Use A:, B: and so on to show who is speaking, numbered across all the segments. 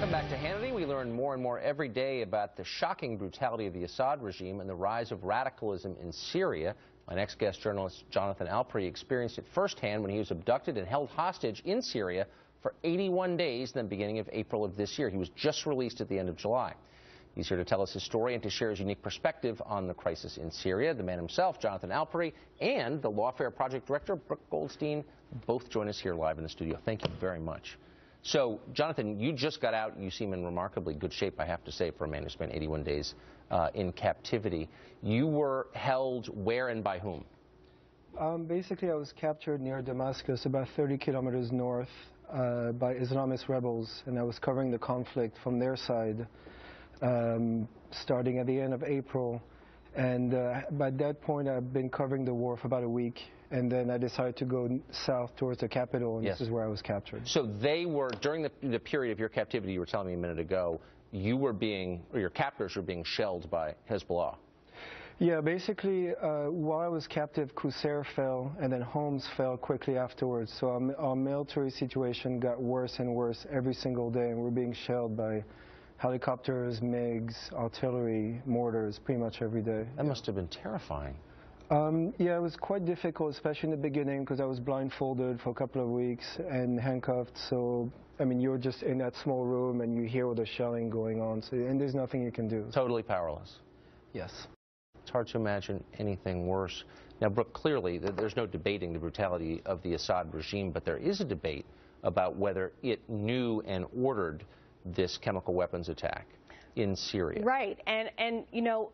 A: Welcome back to Hannity. We learn more and more every day about the shocking brutality of the Assad regime and the rise of radicalism in Syria. My next guest, journalist Jonathan Alperi, experienced it firsthand when he was abducted and held hostage in Syria for 81 days in the beginning of April of this year. He was just released at the end of July. He's here to tell us his story and to share his unique perspective on the crisis in Syria. The man himself, Jonathan Alperi, and the Lawfare project director, Brooke Goldstein, both join us here live in the studio. Thank you very much. So, Jonathan, you just got out. You seem in remarkably good shape, I have to say, for a man who spent 81 days in captivity. You were held where and by whom?
B: Basically, I was captured near Damascus, about 30 kilometers north, by Islamist rebels, and I was covering the conflict from their side, starting at the end of April. And by that point, I've been covering the war for about a week, and then I decided to go south towards the capital, and this is where I was captured. So
A: they were, during the period of your captivity, you were telling me a minute ago, you were being, or your captors were being shelled by Hezbollah.
B: Yeah, basically, while I was captive, Qusair fell, and then Homs fell quickly afterwards. So our military situation got worse and worse every single day, and we're being shelled by helicopters, MiGs, artillery, mortars, pretty much every day.
A: That must have been terrifying.
B: Yeah, it was quite difficult, especially in the beginning, because I was blindfolded for a couple of weeks and handcuffed. So, I mean, you're just in that small room and you hear all the shelling going on, so, and there's nothing you can do.
A: Totally powerless.
B: Yes.
A: It's hard to imagine anything worse. Now, Brooke, clearly, there's no debating the brutality of the Assad regime, but there is a debate about whether it knew and ordered this chemical weapons attack in Syria.
C: Right, and you know,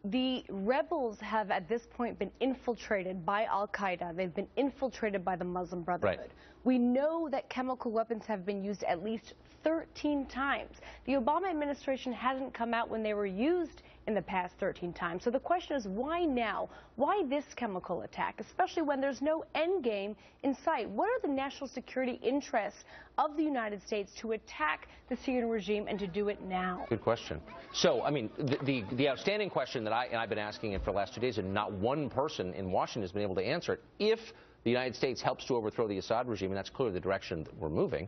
C: the rebels have at this point been infiltrated by Al-Qaeda. They've been infiltrated by the Muslim Brotherhood.
A: Right.
C: We know that chemical weapons have been used at least 13 times. The Obama administration hasn't come out when they were used in the past 13 times. So the question is, why now? Why this chemical attack, especially when there's no end game in sight? What are the national security interests of the United States to attack the Syrian regime and to do it now?
A: Good question. So, I mean, the outstanding question that I've been asking it for the last 2 days, and not one person in Washington has been able to answer it, if the United States helps to overthrow the Assad regime, and that's clearly the direction that we're moving,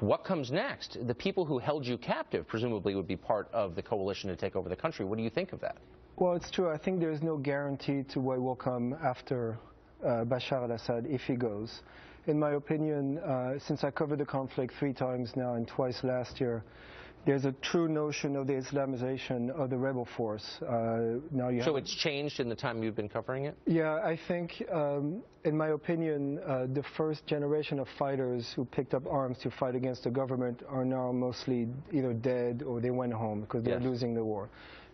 A: what comes next? The people who held you captive presumably would be part of the coalition to take over the country. What do you think of that?
B: Well, it's true. I think there's no guarantee to what will come after Bashar al-Assad if he goes. In my opinion, since I covered the conflict 3 times now and twice last year, there's a true notion of the Islamization of the rebel force.
A: So it's changed in the time you've been covering it?
B: Yeah, I think, in my opinion, the first generation of fighters who picked up arms to fight against the government are now mostly either dead or they went home because they're losing the war.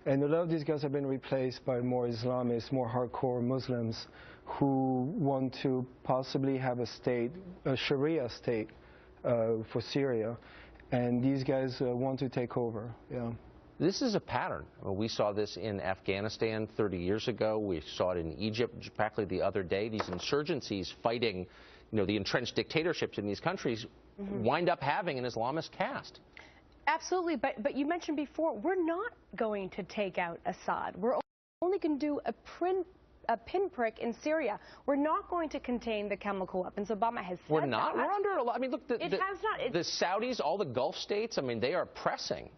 B: And a lot of these guys have been replaced by more Islamists, more hardcore Muslims who want to possibly have a state, a Sharia state for Syria. And these guys want to take over. Yeah.
A: This is a pattern. We saw this in Afghanistan 30 years ago. We saw it in Egypt practically the other day. These insurgencies fighting, you know, the entrenched dictatorships in these countries wind up having an Islamist cast.
C: Absolutely, but you mentioned before, we're not going to take out Assad. We're only going to do a pinprick in Syria. We're not going to contain the chemical weapons. Obama has said
A: We're not?
C: that.
A: We're under a lot. I mean, look, the Saudis, all the Gulf states, I mean, they are pressing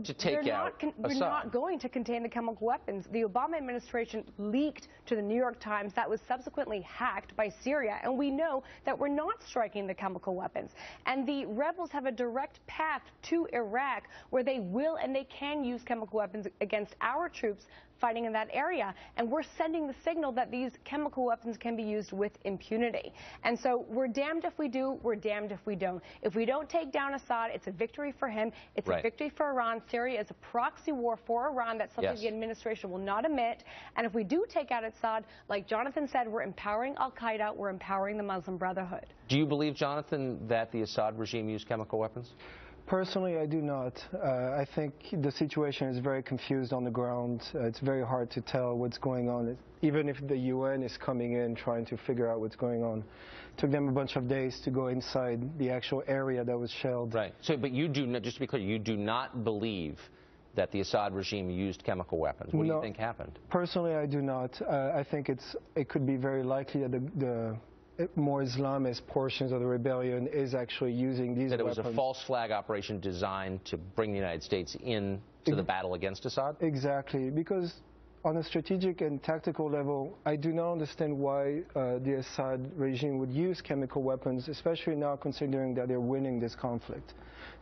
A: to take out Assad.
C: We're not going to contain the chemical weapons. The Obama administration leaked to the New York Times. That was subsequently hacked by Syria. And we know that we're not striking the chemical weapons. And the rebels have a direct path to Iraq where they will and they can use chemical weapons against our troops fighting in that area, and we're sending the signal that these chemical weapons can be used with impunity. And so we're damned if we do, we're damned if we don't. If we don't take down Assad, it's a victory for him, it's a victory for Iran. Syria is a proxy war for Iran. That's something the administration will not admit. And if we do take out Assad, like Jonathan said, we're empowering Al-Qaeda, we're empowering the Muslim Brotherhood.
A: Do you believe, Jonathan, that the Assad regime used chemical weapons?
B: Personally, I do not. I think the situation is very confused on the ground. It's very hard to tell what's going on. Even if the UN is coming in trying to figure out what's going on. It took them a bunch of days to go inside the actual area that was shelled.
A: Right. So, but you do not, just to be clear, you do not believe that the Assad regime used chemical weapons. What do you think happened?
B: Personally, I do not. I think it could be very likely that more Islamist portions of the rebellion is actually using these weapons.
A: That it was a false flag operation designed to bring the United States into the battle against Assad?
B: Exactly, because on a strategic and tactical level, I do not understand why the Assad regime would use chemical weapons, especially now considering that they're winning this conflict.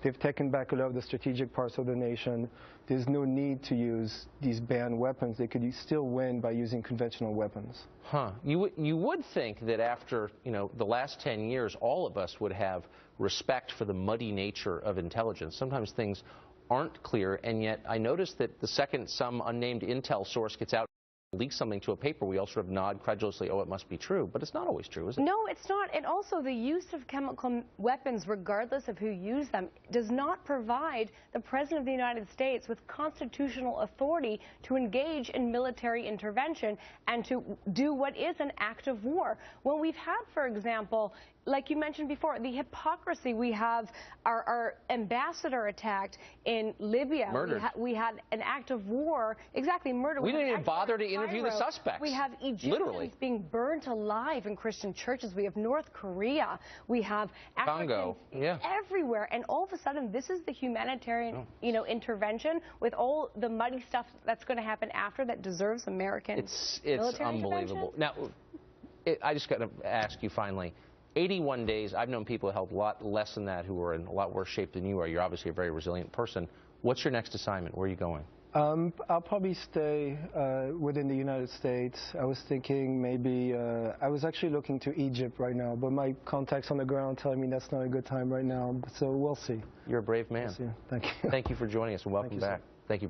B: They've taken back a lot of the strategic parts of the nation. There's no need to use these banned weapons. They could still win by using conventional weapons.
A: Huh. You would think that after, the last 10 years, all of us would have respect for the muddy nature of intelligence. Sometimes things aren't clear, and yet I noticed that the second some unnamed intel source gets out and leaks something to a paper, we all sort of nod credulously, oh, it must be true. But it's not always true, is it?
C: No, it's not. And also the use of chemical weapons, regardless of who used them, does not provide the President of the United States with constitutional authority to engage in military intervention and to do what is an act of war. When we've had, for example, like you mentioned before, the hypocrisy. We have our ambassador attacked in Libya.
A: Murdered.
C: We had an act of war, exactly, murder.
A: We didn't even bother to interview the suspects.
C: We have Egyptians being burned alive in Christian churches. We have North Korea. We have
A: Congo.
C: Africans everywhere. And all of a sudden, this is the humanitarian, intervention with all the muddy stuff that's going to happen after that deserves American
A: It's unbelievable. Now, I just got to ask you finally. 81 days, I've known people who held a lot less than that who are in a lot worse shape than you are. You're obviously a very resilient person. What's your next assignment? Where are you going?
B: I'll probably stay within the United States. I was thinking maybe, I was actually looking to Egypt right now, but my contacts on the ground tell me that's not a good time right now, so we'll see.
A: You're a brave man.
B: We'll see. Thank you.
A: Thank you for joining us, and welcome back. Thank you.